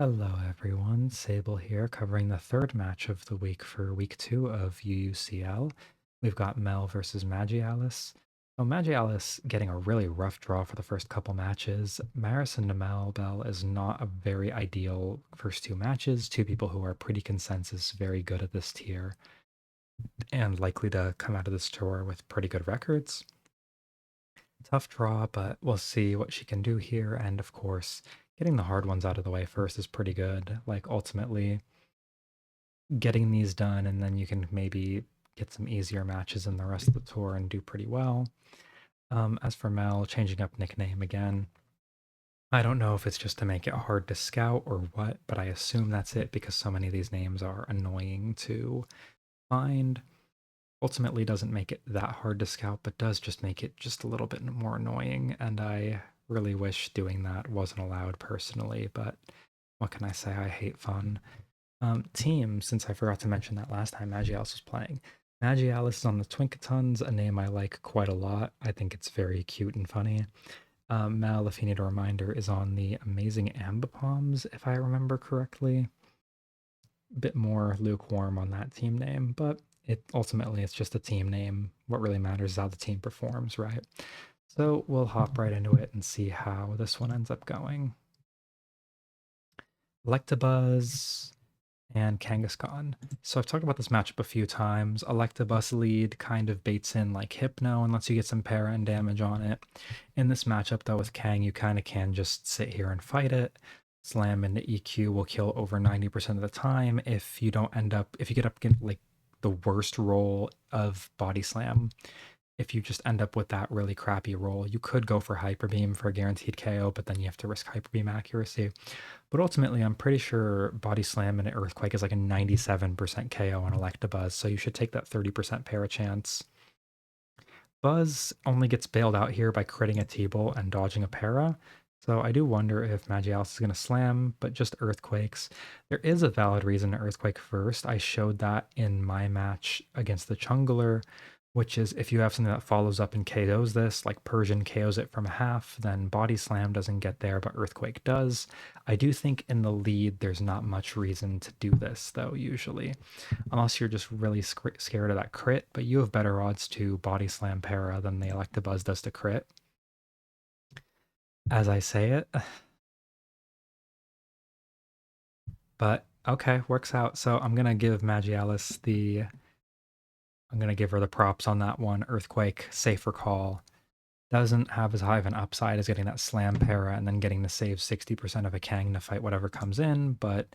Hello everyone, Sable here, covering the third match of the week for week 2 of UUCL. We've got Mel versus Magialice. So Magialice getting a really rough draw for the first couple matches. Maris and Melbelle is not a very ideal first two matches, two people who are pretty consensus very good at this tier and likely to come out of this tour with pretty good records. Tough draw, but we'll see what she can do here. And of course, getting the hard ones out of the way first is pretty good. Like ultimately, getting these done, and then you can maybe get some easier matches in the rest of the tour and do pretty well. As for Mel, changing up nickname again. I don't know if it's just to make it hard to scout or what, but I assume that's it because so many of these names are annoying to find. Ultimately doesn't make it that hard to scout, but does just make it just a little bit more annoying. And I really wish doing that wasn't allowed personally, but what can I say? I hate fun. Team, since I forgot to mention that last time Magialice was playing. Magialice is on the Twinkatons, a name I like quite a lot. I think it's very cute and funny. Mel, if you need a reminder, is on the amazing Ambipoms, if I remember correctly. Bit more lukewarm on that team name, but it's just a team name. What really matters is how the team performs, right? So we'll hop right into it and see how this one ends up going. Electabuzz and Kangaskhan. So I've talked about this matchup a few times. Electabuzz lead kind of baits in like Hypno and lets you get some para and damage on it. In this matchup though with Kang, you kind of can just sit here and fight it. Slam into EQ will kill over 90% of the time if you get up against like the worst roll of Body Slam. If you just end up with that really crappy roll, you could go for Hyper Beam for a guaranteed KO, but then you have to risk Hyper Beam accuracy. But ultimately, I'm pretty sure Body Slam and Earthquake is like a 97% KO on Electabuzz, so you should take that 30% para chance. Buzz only gets bailed out here by critting a T-Bolt and dodging a para, so I do wonder if Magialice is going to slam, but just Earthquakes. There is a valid reason to Earthquake first. I showed that in my match against the Chungler, which is if you have something that follows up and KOs this, like Persian KOs it from half, then Body Slam doesn't get there, but Earthquake does. I do think in the lead, there's not much reason to do this, though, usually, unless you're just really scared of that crit, but you have better odds to Body Slam para than the Electabuzz does to crit. As I say it, but okay, works out. So I'm gonna give Magialice I'm gonna give her the props on that one. Earthquake, safer call. Doesn't have as high of an upside as getting that slam para and then getting to save 60% of a Kang to fight whatever comes in, but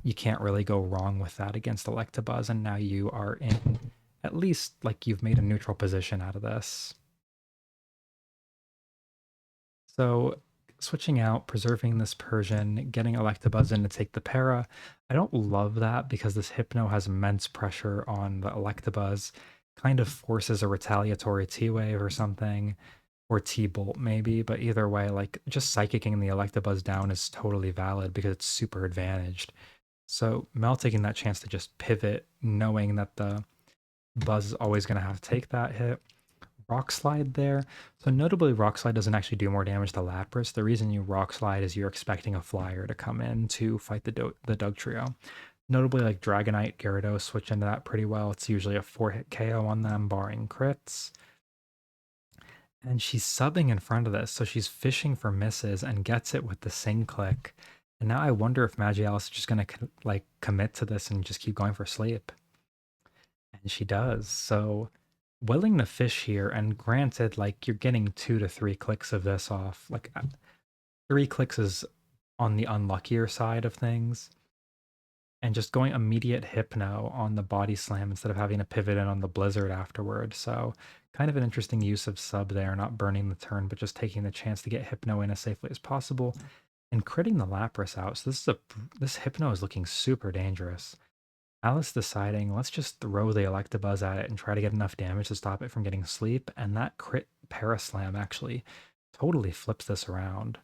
you can't really go wrong with that against Electabuzz, and now you are in at least like you've made a neutral position out of this. So switching out, preserving this Persian, getting Electabuzz in to take the para. I don't love that because this Hypno has immense pressure on the Electabuzz, kind of forces a retaliatory T-Wave or something, or T-Bolt maybe, but either way, like just psychicking the Electabuzz down is totally valid because it's super advantaged. So Mel taking that chance to just pivot, knowing that the Buzz is always going to have to take that hit. Rock Slide there. So notably, Rock Slide doesn't actually do more damage to Lapras. The reason you Rock Slide is you're expecting a flyer to come in to fight the Dugtrio. Notably, like Dragonite, Gyarados switch into that pretty well. It's usually a 4-hit KO on them, barring crits. And she's subbing in front of this, so she's fishing for misses and gets it with the Sing Click. And now I wonder if Magialice is just going to like commit to this and just keep going for sleep. And she does. So willing to fish here, and granted, like you're getting 2 to 3 clicks of this off. Like 3 clicks is on the unluckier side of things. And just going immediate Hypno on the Body Slam instead of having to pivot in on the Blizzard afterward. So kind of an interesting use of sub there, not burning the turn, but just taking the chance to get Hypno in as safely as possible and critting the Lapras out. So this Hypno is looking super dangerous. Alice deciding, let's just throw the Electabuzz at it and try to get enough damage to stop it from getting sleep, and that crit Paraslam actually totally flips this around.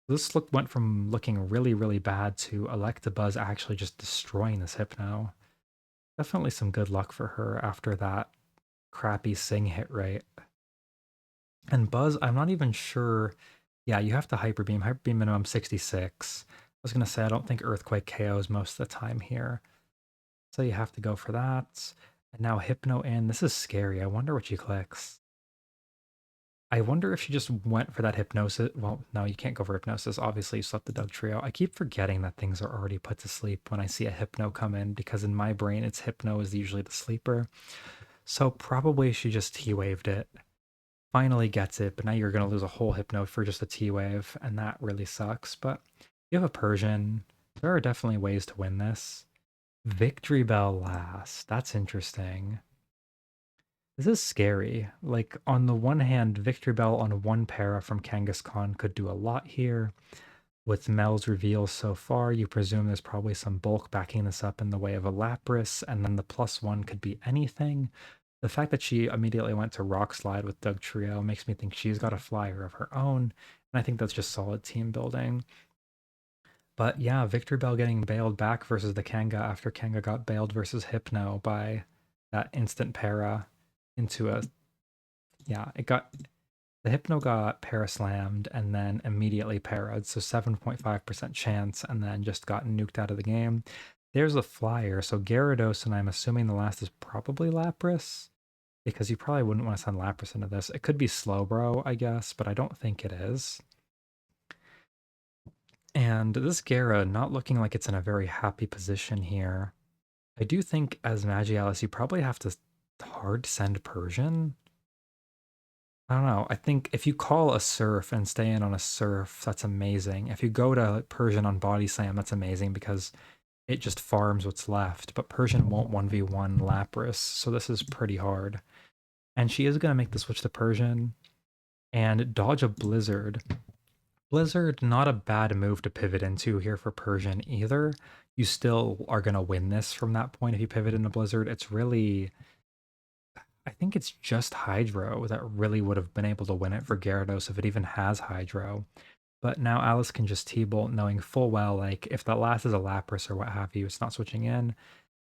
This went from looking really, really bad to Electabuzz actually just destroying this Hypno. Definitely some good luck for her after that crappy Sing hit rate. And Buzz, I'm not even sure. Yeah, you have to Hyper Beam. Hyper Beam minimum 66. was gonna say I don't think Earthquake KOs most of the time here. So you have to go for that. And now Hypno in. This is scary. I wonder what she clicks. I wonder if she just went for that hypnosis. Well, no, you can't go for hypnosis. Obviously, you slept the Doug Trio. I keep forgetting that things are already put to sleep when I see a hypno come in because in my brain, it's hypno is usually the sleeper. So probably she just T-waved it. Finally gets it, but now you're going to lose a whole hypno for just a T-wave, and that really sucks. But you have a Persian. There are definitely ways to win this. Victory Bell last. That's interesting. This is scary. Like, on the one hand, Victory Bell on one para from Kangaskhan could do a lot here. With Mel's reveals so far, you presume there's probably some bulk backing this up in the way of a Lapras, and then the +1 could be anything. The fact that she immediately went to Rock Slide with Doug Trio makes me think she's got a flyer of her own, and I think that's just solid team building. But yeah, Victory Bell getting bailed back versus the Kanga after Kanga got bailed versus Hypno by that instant para into a yeah, it got the Hypno got para slammed and then immediately para'd, so 7.5% chance, and then just got nuked out of the game. There's a flyer, so Gyarados, and I'm assuming the last is probably Lapras, because you probably wouldn't want to send Lapras into this. It could be Slowbro, I guess, but I don't think it is. And this Gyara not looking like it's in a very happy position here. I do think as Magialice, you probably have to hard send Persian. I don't know. I think if you call a surf and stay in on a surf, that's amazing. If you go to Persian on body slam, that's amazing because it just farms what's left. But Persian won't 1v1 Lapras, so this is pretty hard. And she is going to make the switch to Persian and dodge a Blizzard. Blizzard, not a bad move to pivot into here for Persian either. You still are going to win this from that point if you pivot into Blizzard. It's really, I think it's just Hydro that really would have been able to win it for Gyarados if it even has Hydro. But now Alice can just T-Bolt knowing full well, like, if that last is a Lapras or what have you, it's not switching in.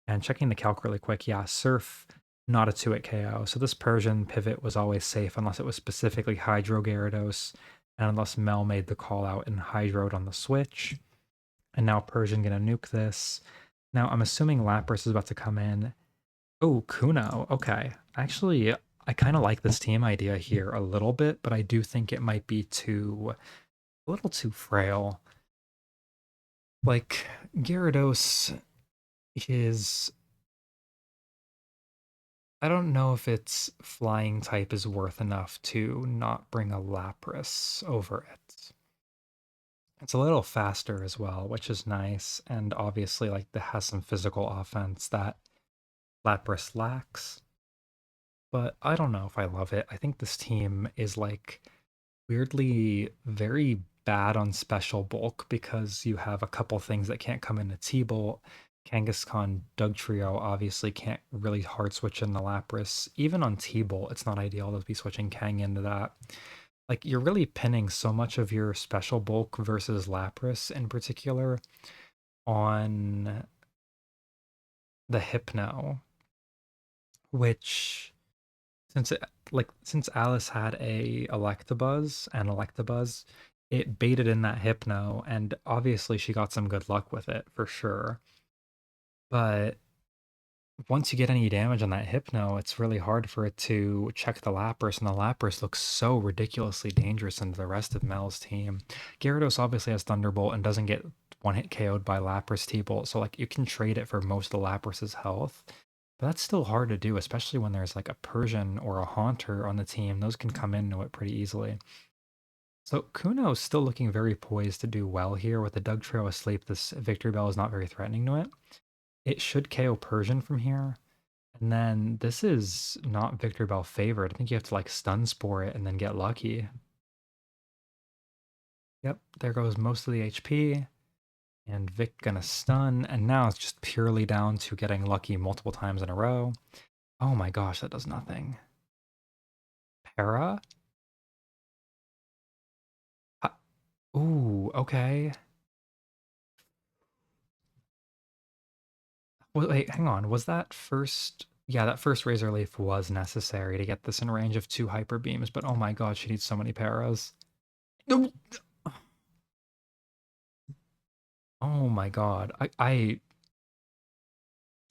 And checking the calc really quick, yeah, Surf, not a 2-hit KO. So this Persian pivot was always safe unless it was specifically Hydro Gyarados, and unless Mel made the call out and Hydroed on the switch. And now Persian gonna nuke this. Now I'm assuming Lapras is about to come in. Oh, Kuno. Okay. Actually, I kind of like this team idea here a little bit, but I do think it might be a little too frail. Like, Gyarados is, I don't know if its flying type is worth enough to not bring a Lapras over it. It's a little faster as well, which is nice, and obviously, like, it has some physical offense that Lapras lacks. But I don't know if I love it. I think this team is, like, weirdly very bad on special bulk because you have a couple things that can't come into T-Bolt. Kangaskhan Doug Trio obviously can't really hard switch in the Lapras. Even on T-Bolt, it's not ideal to be switching Kang into that. Like, you're really pinning so much of your special bulk versus Lapras in particular on the Hypno, which since Alice had a Electabuzz and Electabuzz, it baited in that Hypno, and obviously she got some good luck with it for sure. But once you get any damage on that Hypno, it's really hard for it to check the Lapras, and the Lapras looks so ridiculously dangerous into the rest of Mel's team. Gyarados obviously has Thunderbolt and doesn't get one-hit KO'd by Lapras T-Bolt, so like you can trade it for most of the Lapras's health. But that's still hard to do, especially when there's like a Persian or a Haunter on the team. Those can come into it pretty easily. So Kuno's still looking very poised to do well here. With the Doug Trio asleep, this Victory Bell is not very threatening to it. It should KO Persian from here. And then this is not Victory Bell favored. I think you have to like stun spore it and then get lucky. Yep, there goes most of the HP. And Vic gonna stun. And now it's just purely down to getting lucky multiple times in a row. Oh my gosh, that does nothing. Para? Ooh, okay. Well, wait, hang on. Was that first? Yeah, that first Razor Leaf was necessary to get this in range of 2 Hyper Beams, but oh my god, she needs so many paras. No. Oh my god. I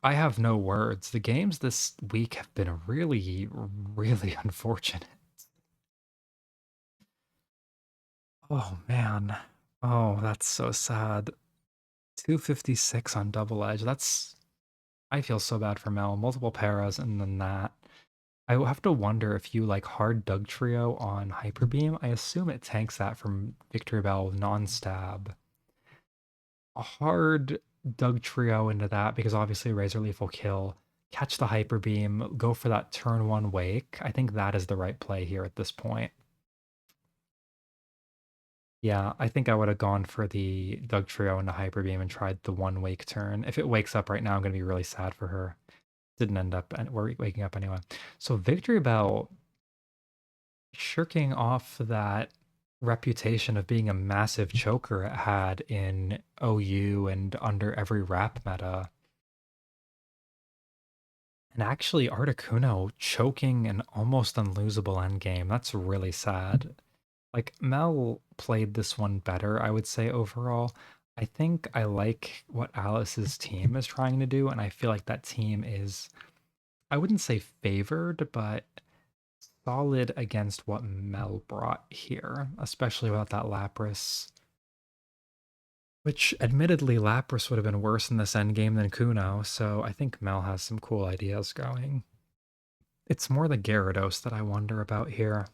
have no words. The games this week have been really, really unfortunate. Oh man. Oh, that's so sad. 256 on double edge. That's I feel so bad for Mel. Multiple paras and then that. I will have to wonder if you like hard Doug Trio on Hyper Beam. I assume it tanks that from Victory Bell non-stab. A hard Doug Trio into that because obviously Razor Leaf will kill. Catch the Hyper Beam, go for that turn one wake. I think that is the right play here at this point. Yeah, I think I would have gone for the Doug Trio into Hyper Beam and tried the one wake turn. If it wakes up right now, I'm going to be really sad for her. Didn't end up waking up anyway. So Victory Bell shirking off that reputation of being a massive choker it had in OU and under every rap meta. And actually, Articuno choking an almost unlosable endgame. That's really sad. Like, Mel played this one better, I would say, overall. I think I like what Alice's team is trying to do, and I feel like that team is, I wouldn't say favored, but solid against what Mel brought here, especially without that Lapras. Which, admittedly, Lapras would have been worse in this endgame than Kuno, so I think Mel has some cool ideas going. It's more the Gyarados that I wonder about here.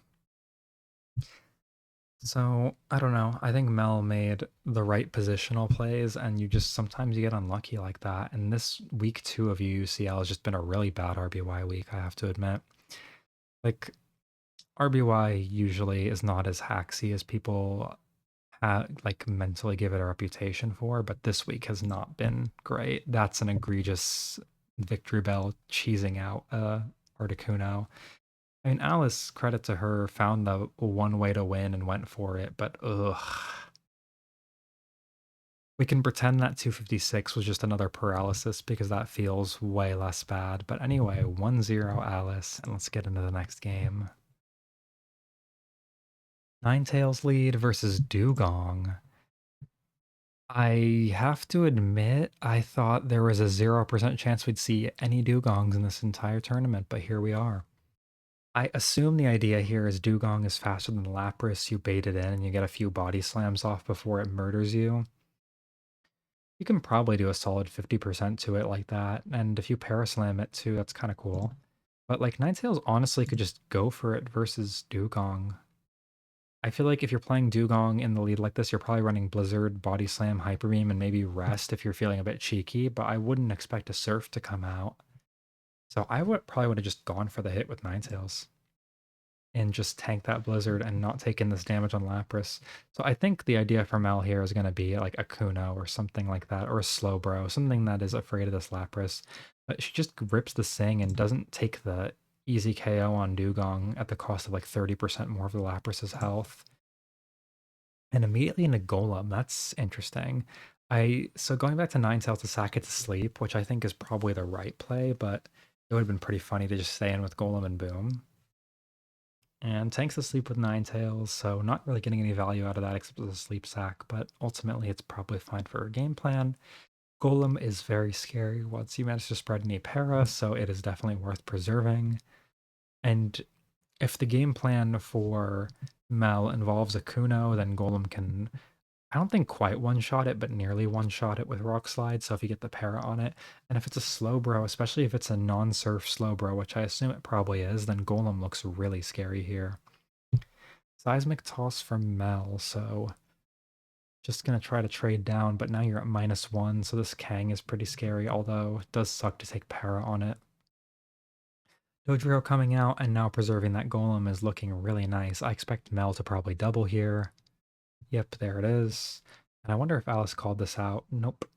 So, I don't know. I think Mel made the right positional plays, and you just sometimes you get unlucky like that. And this week two of UUCL has just been a really bad RBY week, I have to admit. Like, RBY usually is not as hacksy as people like mentally give it a reputation for, but this week has not been great. That's an egregious Victory Bell cheesing out Articuno. I mean, Alice, credit to her, found the one way to win and went for it, but ugh. We can pretend that 256 was just another paralysis because that feels way less bad. But anyway, 1-0 Alice, and let's get into the next game. Ninetales lead versus Dugong. I have to admit, I thought there was a 0% chance we'd see any Dugongs in this entire tournament, but here we are. I assume the idea here is Dugong is faster than Lapras. You bait it in and you get a few body slams off before it murders you. You can probably do a solid 50% to it like that, and if you paraslam it too, that's kind of cool. But like Ninetales honestly could just go for it versus Dugong. I feel like if you're playing Dugong in the lead like this, you're probably running Blizzard, Body Slam, Hyper Beam, and maybe Rest if you're feeling a bit cheeky, but I wouldn't expect a Surf to come out. So I would probably would have just gone for the hit with Ninetales and just tank that Blizzard and not take in this damage on Lapras. So I think the idea for Mel here is going to be like a Kuno or something like that, or a Slowbro, something that is afraid of this Lapras. But she just rips the Sing and doesn't take the easy KO on Dugong at the cost of like 30% more of the Lapras's health. And immediately into Golem. That's interesting. So going back to Ninetales to sack it to sleep, which I think is probably the right play, but it would have been pretty funny to just stay in with Golem and boom. And tanks asleep with Ninetales, so not really getting any value out of that except as a sleep sack, but ultimately it's probably fine for a game plan. Golem is very scary once you manage to spread any para, so it is definitely worth preserving. And if the game plan for Mel involves a Kuno, then Golem can, I don't think quite one-shot it, but nearly one-shot it with Rock Slide, so if you get the para on it. And if it's a Slowbro, especially if it's a non-surf Slowbro, which I assume it probably is, then Golem looks really scary here. Seismic Toss from Mel, so just going to try to trade down, but now you're at -1, so this Kang is pretty scary, although it does suck to take para on it. Dodrio coming out and now preserving that Golem is looking really nice. I expect Mel to probably double here. Yep, there it is. And I wonder if Alice called this out. Nope.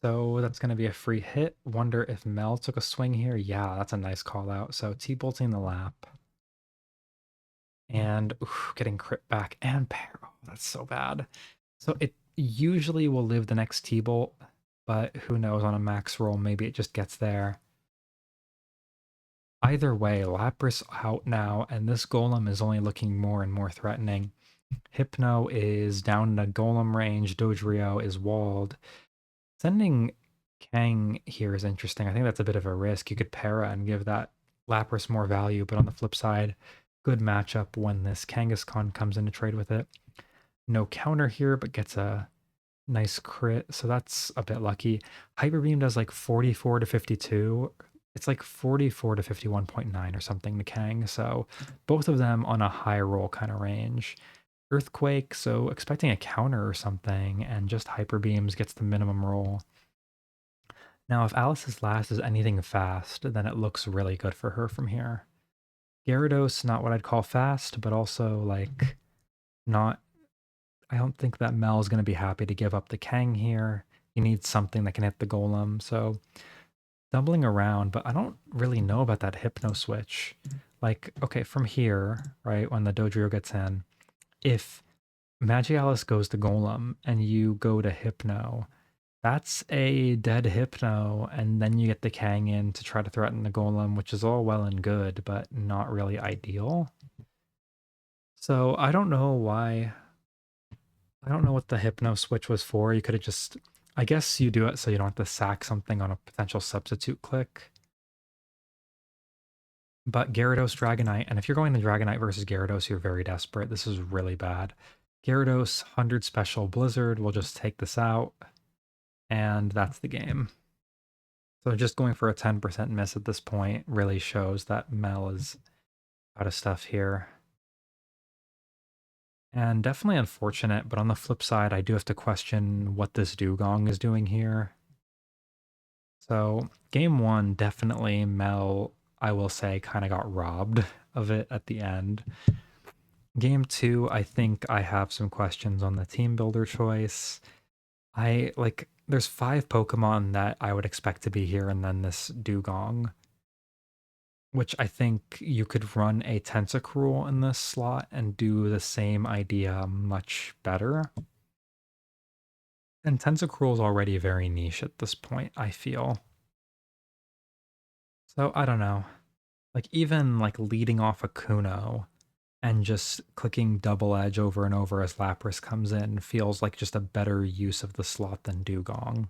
So that's going to be a free hit. Wonder if Mel took a swing here. Yeah, that's a nice call out. So T-bolting the lap. And getting crit back and pair. Oh, that's so bad. So it usually will live the next T-bolt, but who knows, on a max roll, maybe it just gets there. Either way, Lapras out now, and this Golem is only looking more and more threatening. Hypno is down in the Golem range. Dodrio is walled. Sending Kang here is interesting. I think that's a bit of a risk. You could para and give that Lapras more value, but on the flip side, good matchup when this Kangaskhan comes in to trade with it. No counter here, but gets a nice crit, so that's a bit lucky. Hyper Beam does like 44 to 52. It's like 44 to 51.9 or something to Kang, so both of them on a high roll kind of range. Earthquake, so expecting a counter or something, and just Hyper Beams gets the minimum roll. Now, if Alice's last is anything fast, then it looks really good for her from here. Gyarados, not what I'd call fast, but also like not. I don't think that Mel is going to be happy to give up the Kang here. He needs something that can hit the Golem, so doubling around, but I don't really know about that Hypno switch. Like, okay, from here, right, when the Dodrio gets in, if Magialice goes to Golem and you go to Hypno, that's a dead Hypno, and then you get the Kang in to try to threaten the Golem, which is all well and good, but not really ideal. So I don't know why. I don't know what the Hypno switch was for. You could have just. I guess you do it so you don't have to sack something on a potential substitute click. But Gyarados, Dragonite, and if you're going to Dragonite versus Gyarados, you're very desperate. This is really bad. Gyarados, 100 special Blizzard will just take this out, and that's the game. So just going for a 10% miss at this point really shows that Mel is out of stuff here. And definitely unfortunate, but on the flip side, I do have to question what this Dugong is doing here. So game one, definitely Mel, I will say, kind of got robbed of it at the end. Game two, I think I have some questions on the team builder choice. There's 5 Pokemon that I would expect to be here, and then this Dugong, which I think you could run a Tentacruel in this slot and do the same idea much better. And Tentacruel is already very niche at this point, I feel. So I don't know. Like even like leading off a Kuno and just clicking double edge over and over as Lapras comes in feels like just a better use of the slot than Dugong.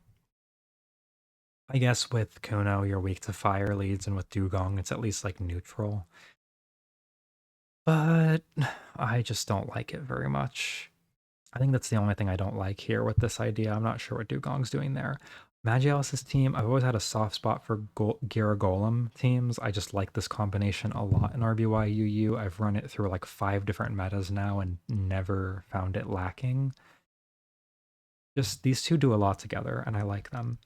I guess with Kuno, you're weak to fire leads, and with Dugong, it's at least like neutral. But I just don't like it very much. I think that's the only thing I don't like here with this idea. I'm not sure what Dugong's doing there. Magialice's team, I've always had a soft spot for Gira Golem teams. I just like this combination a lot in RBY UU. I've run it through like 5 different metas now and never found it lacking. Just these two do a lot together, and I like them.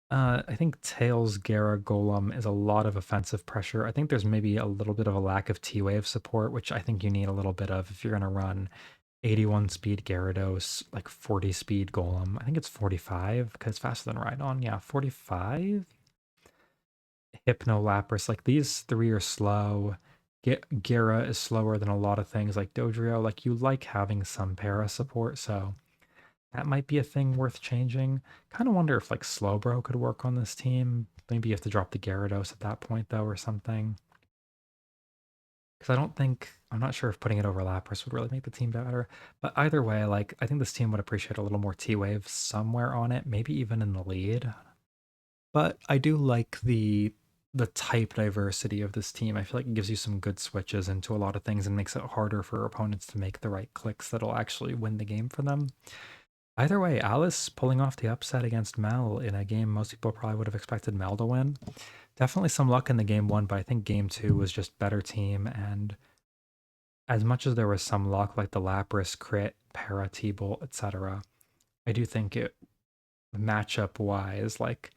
I think Tails Gara Golem is a lot of offensive pressure. I think there's maybe a little bit of a lack of T-Wave support, which I think you need a little bit of if you're going to run 81 speed Gyarados, like 40 speed Golem. I think it's 45 because it's faster than Rhydon. Yeah, 45. Hypno Lapras. Like these 3 are slow. Gyara is slower than a lot of things like Dodrio. Like you like having some para support, so that might be a thing worth changing. Kind of wonder if like Slowbro could work on this team. Maybe you have to drop the Gyarados at that point though, or something. Because I don't think I'm not sure if putting it over Lapras would really make the team better. But either way, like I think this team would appreciate a little more T-Wave somewhere on it, maybe even in the lead. But I do like the type diversity of this team. I feel like it gives you some good switches into a lot of things and makes it harder for opponents to make the right clicks that'll actually win the game for them. Either way, Alice pulling off the upset against Mel in a game most people probably would have expected Mel to win. Definitely some luck in the game one, but I think game two was just better team. And as much as there was some luck, like the Lapras crit, Para, T-Bolt, etc., I do think it matchup wise, like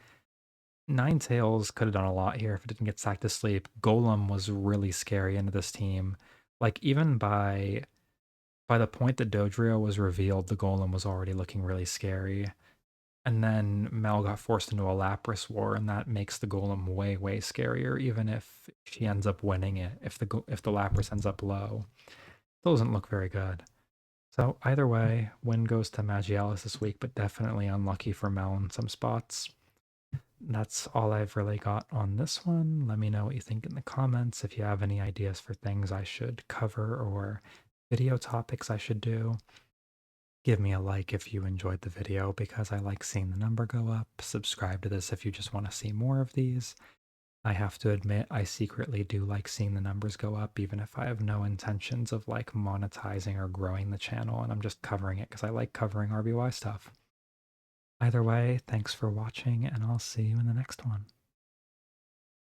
Ninetales could have done a lot here if it didn't get sacked to sleep. Golem was really scary into this team. Like even by the point that Dodrio was revealed, the Golem was already looking really scary. And then Mel got forced into a Lapras war, and that makes the Golem way, way scarier, even if she ends up winning it. If the Lapras ends up low, it doesn't look very good. So either way, win goes to Magialis this week, but definitely unlucky for Mel in some spots. That's all I've really got on this one. Let me know what you think in the comments if you have any ideas for things I should cover or video topics I should do. Give me a like if you enjoyed the video because I like seeing the number go up. Subscribe to this if you just want to see more of these. I have to admit, I secretly do like seeing the numbers go up, even if I have no intentions of like monetizing or growing the channel, and I'm just covering it because I like covering RBY stuff. Either way, thanks for watching, and I'll see you in the next one.